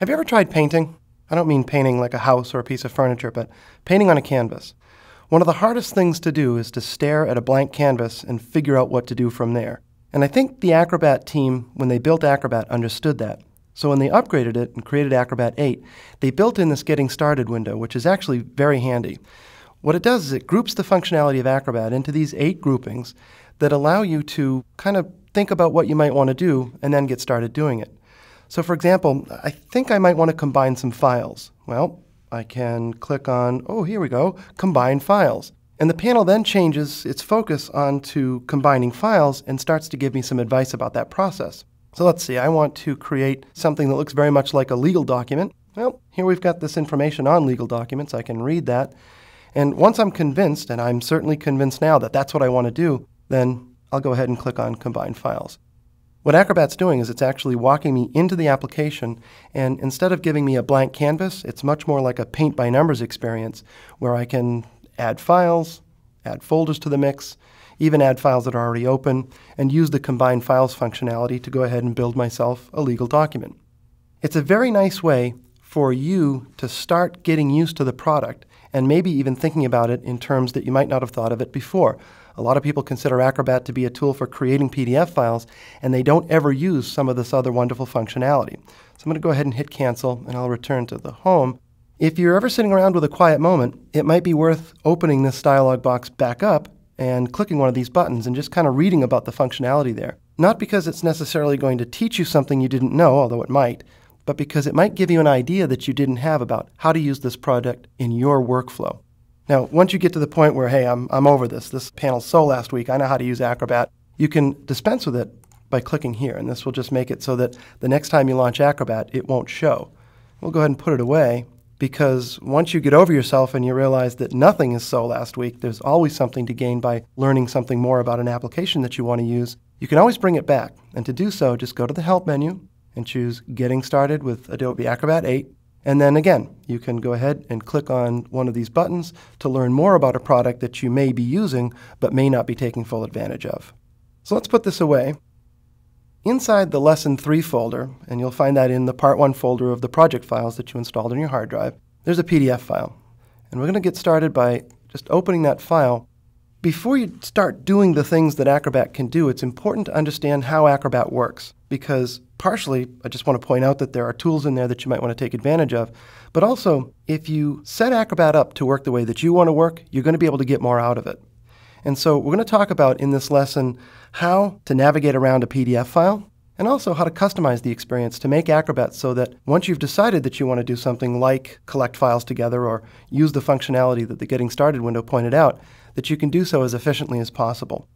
Have you ever tried painting? I don't mean painting like a house or a piece of furniture, but painting on a canvas. One of the hardest things to do is to stare at a blank canvas and figure out what to do from there. And I think the Acrobat team, when they built Acrobat, understood that. So when they upgraded it and created Acrobat 8, they built in this Getting Started window, which is actually very handy. What it does is it groups the functionality of Acrobat into these 8 groupings that allow you to kind of think about what you might want to do and then get started doing it. So for example, I think I might want to combine some files. Well, I can click on, oh, here we go, Combine Files. And the panel then changes its focus onto combining files and starts to give me some advice about that process. So let's see, I want to create something that looks very much like a legal document. Well, here we've got this information on legal documents. I can read that. And once I'm convinced, and I'm certainly convinced now that that's what I want to do, then I'll go ahead and click on Combine Files. What Acrobat's doing is it's actually walking me into the application, and instead of giving me a blank canvas, it's much more like a paint by numbers experience where I can add files, add folders to the mix, even add files that are already open, and use the Combine Files functionality to go ahead and build myself a legal document. It's a very nice way for you to start getting used to the product and maybe even thinking about it in terms that you might not have thought of it before. A lot of people consider Acrobat to be a tool for creating PDF files, and they don't ever use some of this other wonderful functionality. So I'm going to go ahead and hit cancel, and I'll return to the home. If you're ever sitting around with a quiet moment, it might be worth opening this dialog box back up and clicking one of these buttons and just kind of reading about the functionality there. Not because it's necessarily going to teach you something you didn't know, although it might, but because it might give you an idea that you didn't have about how to use this product in your workflow. Now, once you get to the point where, hey, I'm over this panel's so last week, I know how to use Acrobat, you can dispense with it by clicking here, and this will just make it so that the next time you launch Acrobat, it won't show. We'll go ahead and put it away, because once you get over yourself and you realize that nothing is so last week, there's always something to gain by learning something more about an application that you want to use. You can always bring it back, and to do so, just go to the Help menu and choose Getting Started with Adobe Acrobat 8. And then again, you can go ahead and click on one of these buttons to learn more about a product that you may be using but may not be taking full advantage of. So let's put this away. Inside the Lesson 3 folder, and you'll find that in the Part 1 folder of the project files that you installed on your hard drive, there's a PDF file. And we're going to get started by just opening that file. Before you start doing the things that Acrobat can do, it's important to understand how Acrobat works, because partially, I just want to point out that there are tools in there that you might want to take advantage of, but also, if you set Acrobat up to work the way that you want to work, you're going to be able to get more out of it. And so we're going to talk about in this lesson how to navigate around a PDF file, and also how to customize the experience to make Acrobat so that once you've decided that you want to do something like collect files together or use the functionality that the Getting Started window pointed out, that you can do so as efficiently as possible.